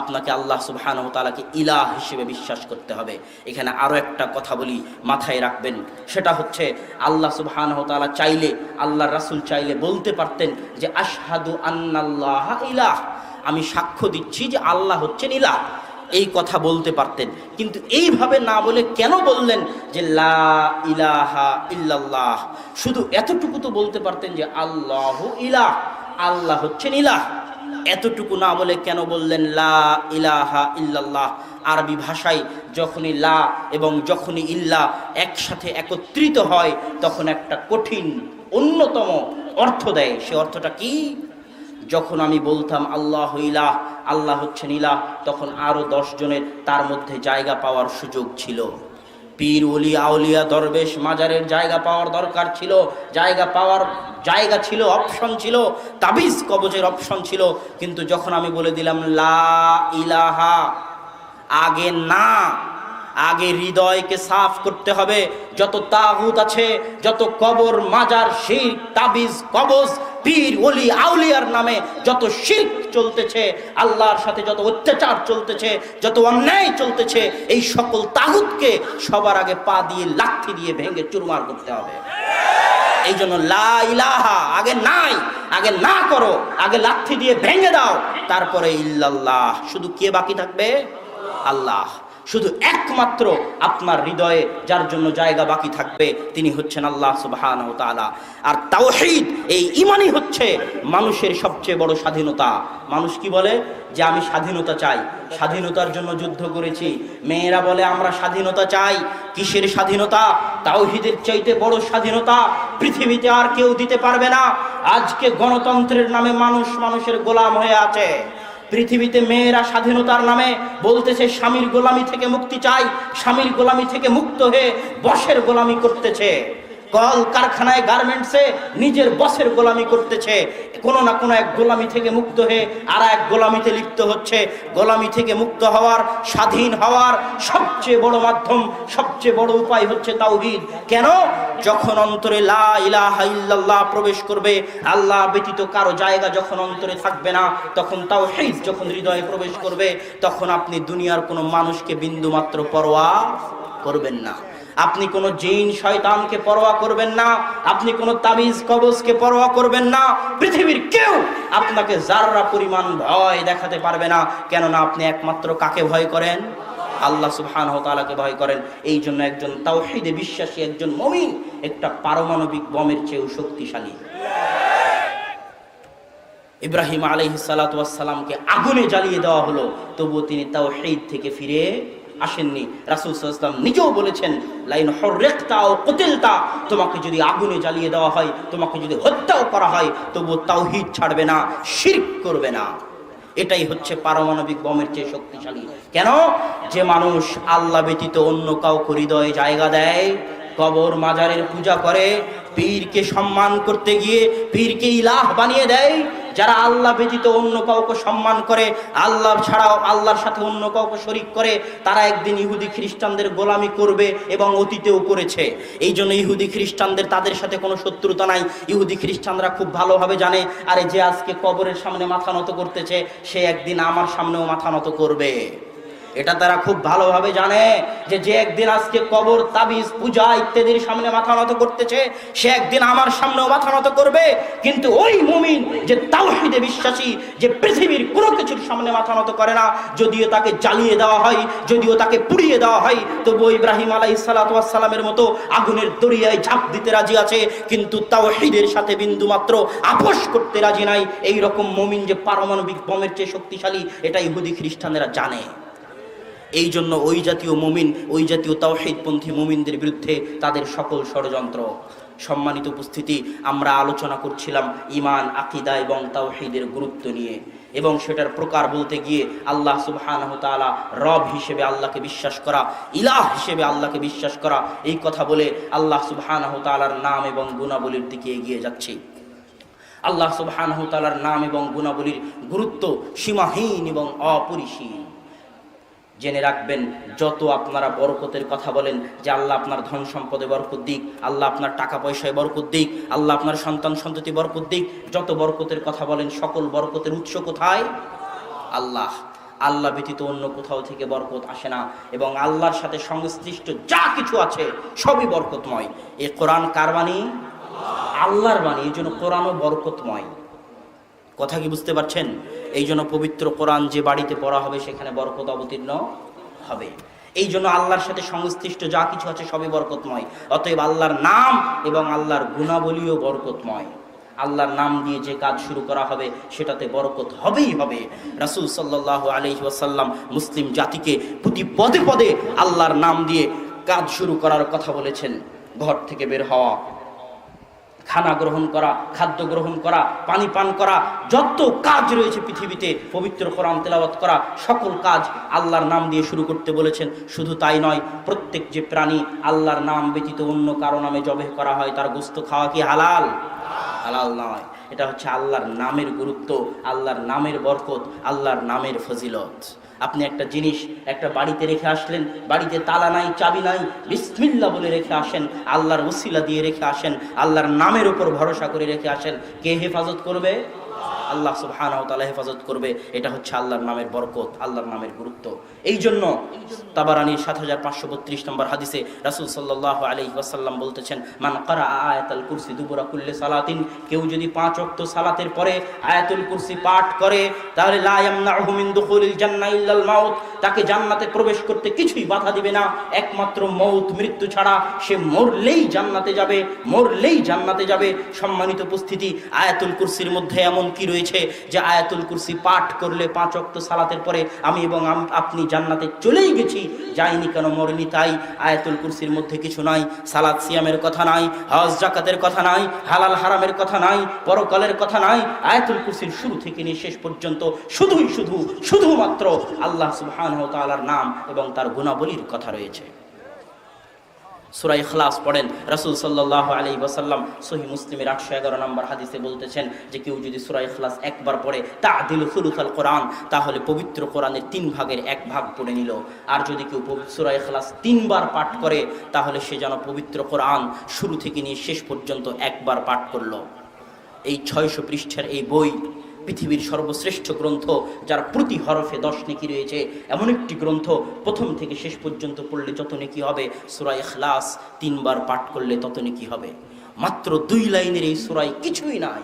আপনাকে আল্লাহ সুবহানাহু ওয়া তাআলাকে ইলাহ হিসেবে বিশ্বাস করতে হবে। এখানে আরও একটা কথা বলি, মাথায় রাখবেন, সেটা হচ্ছে আল্লাহ সুবহানাহু ওয়া তাআলা চাইলে, আল্লাহর রাসূল চাইলে বলতে পারতেন যে আশহাদু আন্নাল্লাহা ইলাহ, আমি সাক্ষ্য দিচ্ছি যে আল্লাহ হচ্ছেন ইলাহ, এই কথা বলতে পারতেন। কিন্তু এইভাবে না বলে কেন বললেন যে লা ইলাহা ইল্লাল্লাহ? শুধু এতটুকু তো বলতে পারতেন যে আল্লাহু ইলাহ, আল্লাহ হচ্ছেন ইলাহ। এতটুকু না বলে কেন বললেন লা ইলাহা ইল্লাল্লাহ? আরবি ভাষায় যখনই লা এবং যখনই ইল্লা একসাথে একত্রিত হয় তখন একটা কঠিন অন্যতম অর্থ দেয়। সে অর্থটা কি? যখন আমি বলতাম আল্লাহ ইলাহ, আল্লাহ হচ্ছেন ইলাহ, তখন আরো 10 জনের তার মধ্যে জায়গা পাওয়ার সুযোগ ছিল। পীর, ওলি, আউলিয়া, দরবেশ, মাজারের জায়গা পাওয়ার দরকার ছিল, জায়গা ছিল, অপশন ছিল, তাবিজ কবজের অপশন ছিল। কিন্তু যখন আমি বলে দিলাম লা ইলাহা, আগে হৃদয়কে সাফ করতে হবে। যত তাগুত আছে, যত কবর, মাজার, শিরক, তাবিজ, কবজ, পীর, ওলি, আউলিয়ার নামে যত শিরক চলতেছে, আল্লাহর সাথে যত অত্যাচার চলতেছে, যত অন্যায় চলতেছে, এই সকল তাগুতকে সবার আগে পা দিয়ে লাথি দিয়ে ভেঙে চুরমার করতে হবে। এই জন্য লা ইলাহা আগে নাই, আগে না করো, আগে লাথি দিয়ে ভেঙে দাও, তারপরে ইল্লাল্লাহ। শুধু কে বাকি থাকবে? আল্লাহ। শুধু একমাত্র আপনার হৃদয়ে যার জন্য জায়গা বাকি থাকবে তিনি হচ্ছেন আল্লাহ সুবহানাহু ওয়া তাআলা। আর তাওহীদ, এই ঈমানই হচ্ছে মানুষের সবচেয়ে বড় স্বাধীনতা। মানুষ কি বলে? যে আমি স্বাধীনতা চাই, স্বাধীনতার জন্য যুদ্ধ করেছি। মেয়েরা বলে আমরা স্বাধীনতা চাই। কিসের স্বাধীনতা? তাওহীদের চাইতে বড় স্বাধীনতা পৃথিবীতে আর কেউ দিতে পারবে না। আজকে গণতন্ত্রের নামে মানুষের গোলাম হয়ে আছে। পৃথিবীতে মেয়েরা স্বাধীনতার নামে বলতেছে স্বামীর গোলামি থেকে মুক্তি চাই, স্বামীর গোলামি থেকে মুক্ত হয়ে বসের গোলামি করতেছে। কল কারখানায়, গার্মেন্টসে নিজের বসের গোলামি করতেছে। কোনো না কোনো এক গোলামি থেকে মুক্ত হয়ে আর এক গোলামিতে লিপ্ত হচ্ছে। গোলামি থেকে মুক্ত হওয়ার, স্বাধীন হওয়ার সবচেয়ে বড় মাধ্যম, সবচেয়ে বড় উপায় হচ্ছে তাওহীদ। কেন? যখন অন্তরে লা ইলাহা ইল্লাল্লাহ প্রবেশ করবে, আল্লাহ ব্যতীত কারো জায়গা যখন অন্তরে থাকবে না, তখন তাওহীদ যখন হৃদয়ে প্রবেশ করবে, তখন আপনি দুনিয়ার কোনো মানুষকে বিন্দুমাত্র পরোয়া করবেন না। আপনি কোনো জিন শয়তানকে পরোয়া করবেন না, আপনি কোনো তাবিজ কবজকে পরোয়া করবেন না। পৃথিবীর কেউ আপনাকে যাররা পরিমাণ ভয় দেখাতে পারবে না। কেননা আপনি একমাত্র কাকে ভয় করেন? আল্লাহ সুবহানাহু ওয়া তাআলাকে ভয় করেন। এই জন্য একজন তাওহীদে বিশ্বাসী, একজন মুমিন একটা পারমাণবিক বোমের চেয়েও শক্তিশালী। ইব্রাহিম আলাইহিস সালাতু ওয়াস সালামকে আগুনে জ্বালিয়ে দেওয়া হলো, তবুও তিনি তাওহীদ থেকে ফিরে আসেননি। রাসূল সাল্লাল্লাহু আলাইহি ওয়াসাল্লাম নিজেও বলেছেন লাইন হুররিকতা আও কুতিলতা, তোমাকে যদি আগুনে জ্বালিয়ে দেওয়া হয়, তোমাকে যদি হত্যাও করা হয়, তবুও তাওহীদ ছাড়বে না, শিরক করবে না। এটাই হচ্ছে পারমাণবিক বোমের চেয়ে শক্তিশালী। কেন? যে মানুষ আল্লাহ ব্যতীত অন্য কাউকে হৃদয়ে জায়গা দেয়, কবর মাজারের পূজা করে, পীরকে সম্মান করতে গিয়ে পীরকে ইলাহ বানিয়ে দেয়, যারা আল্লাহ ব্যতীত অন্য কাউকে সম্মান করে, আল্লাহ ছাড়াও আল্লাহর সাথে অন্য কাউকে শরীক করে, তারা একদিন ইহুদি খ্রিস্টানদের গোলামি করবে এবং অতীতেও করেছে। এই জন্য ইহুদি খ্রিস্টানদের, তাদের সাথে কোনো শত্রুতা নাই। ইহুদি খ্রিস্টানরা খুব ভালোভাবে জানে, আরে যে আজকে কবরের সামনে মাথা নত করতেছে, সে একদিন আমার সামনেও মাথা নত করবে। এটা তারা খুব ভালোভাবে জানে যে একদিন আজকে কবর, তাবিজ, পূজা ইত্যাদির সামনে মাথা নত করতেছে, সে একদিন আমার সামনেও মাথা নত করবে। কিন্তু ওই মুমিন যে তাওহীদে বিশ্বাসী, যে পৃথিবীর কোনো কিছুর সামনে মাথা নত করে না, যদিও তাকে জ্বালিয়ে দেওয়া হয়, যদিও তাকে পুড়িয়ে দেওয়া হয়, তবুও ইব্রাহিম আলাইহিস সালাতু ওয়াস সালামের মতো আগুনের দরিয়ায় ঝাঁপ দিতে রাজি আছে, কিন্তু তাওহীদের সাথে বিন্দুমাত্র আপোষ করতে রাজি নাই। এই রকম মুমিন যে পারমাণবিক বোমের চেয়ে শক্তিশালী, এটা ইহুদি খ্রিস্টানেরা জানে। এই জন্য ওই জাতীয় মুমিন, ওই জাতীয় তাওহীদপন্থী মুমিনদের বিরুদ্ধে তাদের সকল ষড়যন্ত্র। সম্মানিত উপস্থিতি, আমরা আলোচনা করছিলাম ঈমান, আকীদা এবং তাওহীদের গুরুত্ব নিয়ে, এবং সেটার প্রকার বলতে গিয়ে আল্লাহ সুবহানাহু ওয়া তাআলা রব হিসেবে আল্লাহকে বিশ্বাস করা, ইলাহ হিসেবে আল্লাহকে বিশ্বাস করা, এই কথা বলে আল্লাহ সুবহানাহু ওয়া তাআলার নাম এবং গুণাবলীর দিকে এগিয়ে যাচ্ছি। আল্লাহ সুবহানাহু ওয়া তাআলার নাম এবং গুণাবলীর গুরুত্ব সীমাহীন এবং অপরিসীম। জেনে রাখবেন, যত আপনারা বরকতের কথা বলেন যে আল্লাহ আপনার ধন সম্পদে বরকত দিক, আল্লাহ আপনার টাকা পয়সায় বরকত দিক, আল্লাহ আপনার সন্তান সন্ততি বরকত দিক, যত বরকতের কথা বলেন, সকল বরকতের উৎস কোথায়? আল্লাহ। আল্লাহ ব্যতীত অন্য কোথাও থেকে বরকত আসে না, এবং আল্লাহর সাথে সংশ্লিষ্ট যা কিছু আছে সবই বরকতময়। এই কোরআন কার বাণী? আল্লাহর বাণী। এই জন্য কোরআনও বরকতময়। কথা কি বুঝতে পারছেন? এই জন্য পবিত্র কোরআন যে বাড়িতে পড়া হবে সেখানে বরকত অবতীর্ণ হবে। এই জন্য আল্লাহর সাথে সংশ্লিষ্ট যা কিছু আছে সবই বরকতময়। অতএব আল্লাহর নাম এবং আল্লাহর গুণাবলীও বরকতময়। আল্লাহর নাম দিয়ে যে কাজ শুরু করা হবে সেটাতে বরকত হবেই হবে। রাসূল সাল্লাল্লাহু আলাইহি ওয়াসাল্লাম মুসলিম জাতিকে প্রতি পদে পদে আল্লাহর নাম দিয়ে কাজ শুরু করার কথা বলেছেন। ঘর থেকে বের হওয়া, খানা গ্রহণ করা, খাদ্য গ্রহণ করা, পানি পান করা, যত কাজ রয়েছে পৃথিবীতে পবিত্র কোরআন তেলাওয়াত করা, সকল কাজ আল্লাহর নাম দিয়ে শুরু করতে বলেছেন। শুধু তাই নয়, প্রত্যেক যে প্রাণী আল্লাহর নাম ব্যতীত অন্য কারো নামে জবেহ করা হয় তার গোশত খাওয়া কি হালাল? হালাল নয়। এটা হচ্ছে আল্লাহর নামের গুরুত্ব, আল্লাহর নামের বরকত, আল্লাহর নামের ফজিলত। আপনি একটা জিনিস একটা বাড়িতে রেখে আসলেন, বাড়িতে তালা নাই, চাবি নাই, বিসমিল্লাহ বলে রেখে আসেন, আল্লাহর ওসিলা দিয়ে রেখে আসেন, আল্লাহর নামের উপর ভরসা করে রেখে আসেন। কে হেফাজত করবে? আল্লাহ সুবহানাহু ওয়া তাআলা হেফাজত করবে। এটা হচ্ছে আল্লাহর নামের বরকত, আল্লাহর নামের গুরুত্ব। এই জন্য তাবারানীর ৭৫৩২ নম্বর হাদিসে রাসূল সাল্লাল্লাহু আলাইহি ওয়াসাল্লাম বলতেছেন, মান ক্বারা আয়াতুল কুরসি দুবুরা কুল্লি সালাতিন, কেউ যদি ৫ ওয়াক্ত সালাতের পরে আয়াতুল কুরসি পাঠ করে তাহলে লা ইয়ামনাহু মিন দুখুলিল জান্নাহ ইল্লাল মাউত, তাকে জান্নাতে প্রবেশ করতে কিছুই বাধা দিবে না একমাত্র মউত, মৃত্যু ছাড়া। সে মরলেই জান্নাতে যাবে, মরলেই জান্নাতে যাবে। সম্মানিত উপস্থিতি, আয়াতুল কুরসির মধ্যে এমন কি রয়েছে যে আয়াতুল কুরসি পাঠ করলে ৫ ওয়াক্ত সালাতের পরে আমি এবং আপনি জান্নাতে চলেই গেছি, যাইনি কেন, মরিনি তাই। আয়াতুল কুরসির মধ্যে কিছু নাই, সালাত সিয়ামের কথা নাই, হজ জাকাতের কথা নাই, হালাল হারামের কথা নাই, পরকালের কথা নাই। আয়াতুল কুরসির শুরু থেকে নিয়ে শেষ পর্যন্ত শুধুমাত্র আল্লাহ সুবহানাহু ওয়া তাআলার নাম এবং তার গুণাবলীর কথা রয়েছে। সূরা ইখলাস পড়েন। রাসূল সাল্লাল্লাহু আলাইহি ওয়াসাল্লাম সহিহ মুসলিমের ৮১১ নম্বর হাদিসে বলতেছেন যে কেউ যদি সূরা ইখলাস একবার পড়ে তা'দিলু সুলুসাল কোরআন, তাহলে পবিত্র কোরআনের ৩ ভাগের ১ ভাগ পড়ে নিল। আর যদি কেউ সূরা ইখলাস ৩ বার পাঠ করে তাহলে সে যেন পবিত্র কোরআন শুরু থেকে নিয়ে শেষ পর্যন্ত একবার পাঠ করলো। এই ৬০০ পৃষ্ঠার এই বই পৃথিবীর সর্বশ্রেষ্ঠ গ্রন্থ, যার প্রতি হরফে ১০ নেকি রয়েছে, এমন একটি গ্রন্থ। প্রথম থেকে শেষ পর্যন্ত পড়লে যত নেকি হবে, সূরা ইখলাস ৩ বার পাঠ করলে তত নেকি হবে। মাত্র ২ লাইনের এই সূরায় কিছুই নাই।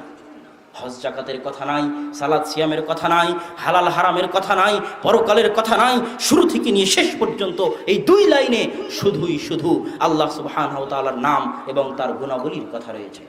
হজ জাকাতের কথা নাই, সালাত সিয়ামের কথা নাই, হালাল হারামের কথা নাই, পরকালের কথা নাই। শুরু থেকে নিয়ে শেষ পর্যন্ত এই ২ লাইনে শুধু আল্লাহ সুবহানাহু ওয়া তাআলার নাম এবং তার গুণাবলীর কথা রয়েছে।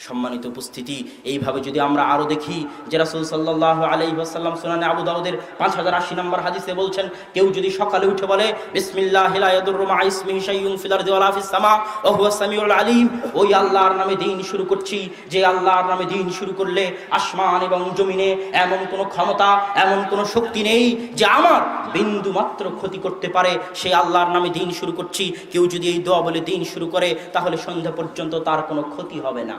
সম্মানিত উপস্থিতি, এইভাবে যদি আমরা আরো দেখি যে রাসূল সাল্লাল্লাহু আলাইহি ওয়াসাল্লাম সুনানে আবু দাউদের ৫০৮০ নম্বর হাদিসে বলছেন, কেউ যদি সকালে উঠে বলে বিসমিল্লাহি লা ইয়াদুররু মা ইসমিহি শাইউন ফিল আরদি ওয়ালা ফিস সামা ওয়া হুয়াস সামিউল আলিম, ওই আল্লাহর নামে দিন শুরু করছি, যে আল্লাহর নামে দিন শুরু করলে আসমান এবং জমিনে এমন কোনো ক্ষমতা, এমন কোনো শক্তি নেই যে আমার বিন্দু মাত্র ক্ষতি করতে পারে, সেই আল্লাহর নামে দিন শুরু করছি। কেউ যদি এই দোয়া বলে দিন শুরু করে তাহলে সন্ধ্যা পর্যন্ত তার কোনো ক্ষতি হবে না।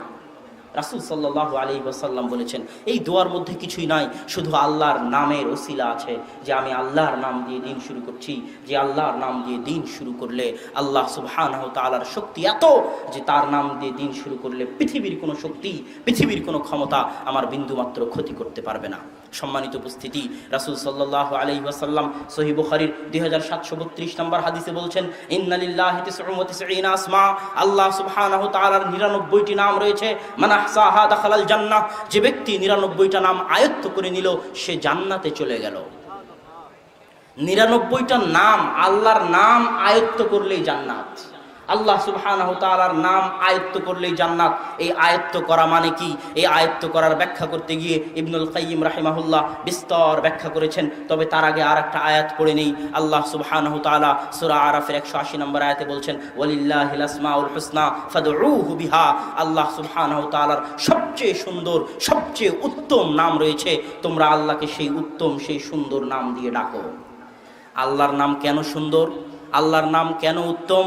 রাসূল সাল্লাল্লাহু আলাইহি ওয়াসাল্লাম বলেছেন, এই দোয়ার মধ্যে কিছুই নাই, শুধু আল্লাহর নামের ওসিলা আছে, যে আমি আল্লাহর নাম দিয়ে দিন শুরু করছি, যে আল্লাহর নাম দিয়ে দিন শুরু করলে আল্লাহ সুবহানাহু ওয়া তাআলার শক্তি এত যে তার নাম দিয়ে দিন শুরু করলে পৃথিবীর কোনো শক্তি, পৃথিবীর কোনো ক্ষমতা আমার বিন্দুমাত্র ক্ষতি করতে পারবে না। সম্মানিত উপস্থিতি, রাসূল সাল্লাল্লাহু আলাইহি ওয়াসাল্লাম সহিহ বুখারীর ২৭৩২ নম্বর হাদিসে বলছেন, ইন্না লিল্লাহি ৯৯ আসমা, আল্লাহ সুবহানাহু ওয়া তাআলার ৯৯টি নাম রয়েছে। মান আহসাহা দাখালাল জান্নাহ, যে ব্যক্তি ৯৯টা নাম আয়ত্ত করে নিল সে জান্নাতে চলে গেল। ৯৯টা নাম, আল্লাহর নাম আয়ত্ত করলেই জান্নাত। আল্লাহ সুবহানাহু ওয়া তাআলার নাম আয়ত্ত করলেই জান্নাত। এই আয়ত্ত করা মানে কি? এই আয়ত্ত করার ব্যাখ্যা করতে গিয়ে ইবনুল কাইয়িম রাহিমাহুল্লাহ বিস্তর ব্যাখ্যা করেছেন। তবে তার আগে আর একটা আয়াত পড়ে নেই। আল্লাহ সুবহানাহু ওয়া তাআলা সূরা আরাফের ১৮০ নম্বর আয়াতে বলছেন, ওয়ালিল্লাহিল আসমাউল হুসনা ফাদউহু বিহা, আল্লাহ সুবহানাহু ওয়া তাআলার সবচেয়ে সুন্দর, সবচেয়ে উত্তম নাম রয়েছে, তোমরা আল্লাহকে সেই উত্তম, সেই সুন্দর নাম দিয়ে ডাকো। আল্লাহর নাম কেন সুন্দর? আল্লাহর নাম কেন উত্তম?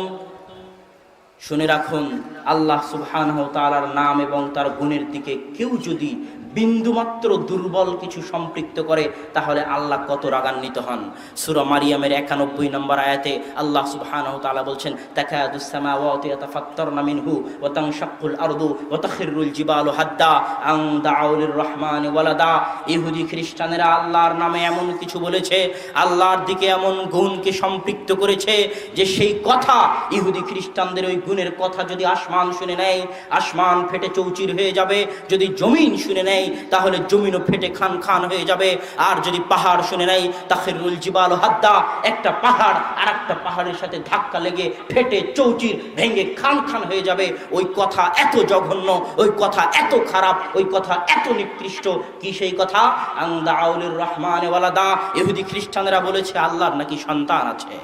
শুনে রাখুন, আল্লাহ সুবহানাহু ওয়া তাআলার নাম এবং তার গুণের দিকে কেউ যদি বিন্দুমাত্র দুর্বল কিছু সম্পৃক্ত করে, তাহলে আল্লাহ কত রাগান্বিত হন। সূরা মারিয়ামের 91 নম্বর আয়াতে আল্লাহ সুবহানাহু ওয়া তাআলা বলছেন, তাকাদুস সামাওয়াতু ইয়াতাফাত্তারনা মিনহু ওয়া তানশাক্কুল আরদু ওয়া তাখিরুল জিবালু হাদ্দা আন দাউ লির-রহমানি ওয়ালাদা। ইহুদি খ্রিস্টানেরা আল্লাহর নামে এমন কিছু বলেছে, আল্লাহর দিকে এমন গুণকে সম্পৃক্ত করেছে যে সেই কথা, ইহুদি খ্রিস্টানদের ওই গুণের কথা যদি আসমান শুনে নেয়, আসমান ফেটে চৌচির হয়ে যাবে। যদি জমিন শুনে নেয়, তাহলে জমিনও ফেটে খান খান হয়ে যাবে। আর যদি পাহাড় শুনে নেয়, তাখিরুল জিবালু হাদ্দা, একটা পাহাড় আর একটা পাহাড়ের সাথে ধাক্কা লেগে ফেটে চৌচির ভেঙে খান খান হয়ে যাবে। ওই কথা এত জঘন্য, ওই কথা এত খারাপ, ওই কথা এত নিকৃষ্ট। কি সেই কথা? আন দাউ লির-রহমানি ওয়ালাদা। ইহুদি খ্রিস্টানেরা বলেছে আল্লাহর নাকি সন্তান আছে।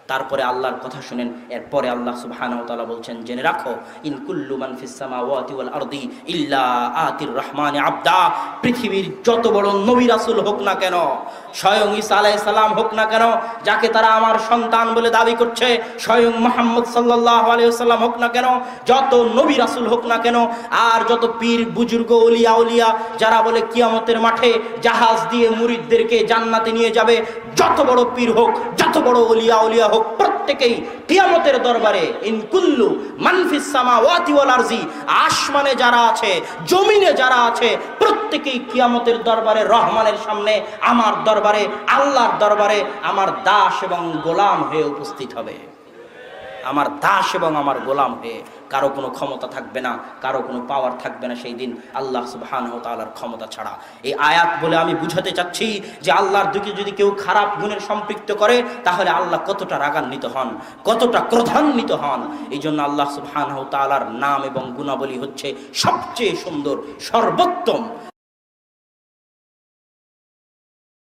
তারপরে আল্লাহর কথা শুনেন, এরপরে আল্লাহ সুবহানাহু ওয়া তাআলা বলছেন, জেনে রাখো, ইন কুল্লু মান ফিস সামাওয়াতি ওয়াল আরদি ইল্লা আতির রহমানি আবদা। পৃথিবীর যত বড় নবী রাসূল হোক না কেন, স্বয়ং ঈসা আলাইহিস সালাম হোক না কেন, যাকে তারা আমার সন্তান বলে দাবি করছে, স্বয়ং মুহাম্মদ সাল্লাল্লাহু আলাইহি ওয়াসাল্লাম হোক না কেন, যত নবী রাসূল হোক না কেন, আর যত পীর বুজুর্গ ওলিয়া উলিয়া যারা বলে কিয়ামতের মাঠে জাহাজ দিয়ে মুরিদদেরকে জান্নাতে নিয়ে যাবে, যত বড় পীর হোক, যত বড় ওলিয়া উলিয়া হোক, প্রত্যেকেই কিয়ামতের দরবারে ইন কুল্লু মান ফিস সামাওয়াতি ওয়াল আরজি, আসমানে যারা আছে, জমিনে যারা আছে, প্রত্যেকেই কিয়ামতের দরবারে রহমানের সামনে, আমার দরবারে, আল্লাহর দরবারে আমার দাস এবং গোলাম হয়ে উপস্থিত হবে। আমার দাস এবং আমার গোলাম হয়ে। কারো কোনো ক্ষমতা থাকবে না, কারো কোনো পাওয়ার থাকবে না সেই দিন, আল্লাহ সুবহানাহু ওয়া তাআলার ক্ষমতা ছাড়া। এই আয়াত বলে আমি বুঝাতে চাচ্ছি যে আল্লাহর দিকে যদি কেউ খারাপ গুণের সম্পৃক্ত করে, তাহলে আল্লাহ কতটা রাগান্বিত হন, কতটা ক্রোধান্বিত হন। এই জন্য আল্লাহ সুবহানাহু ওয়া তাআলার নাম এবং গুণাবলী হচ্ছে সবচেয়ে সুন্দর, সর্বোত্তম।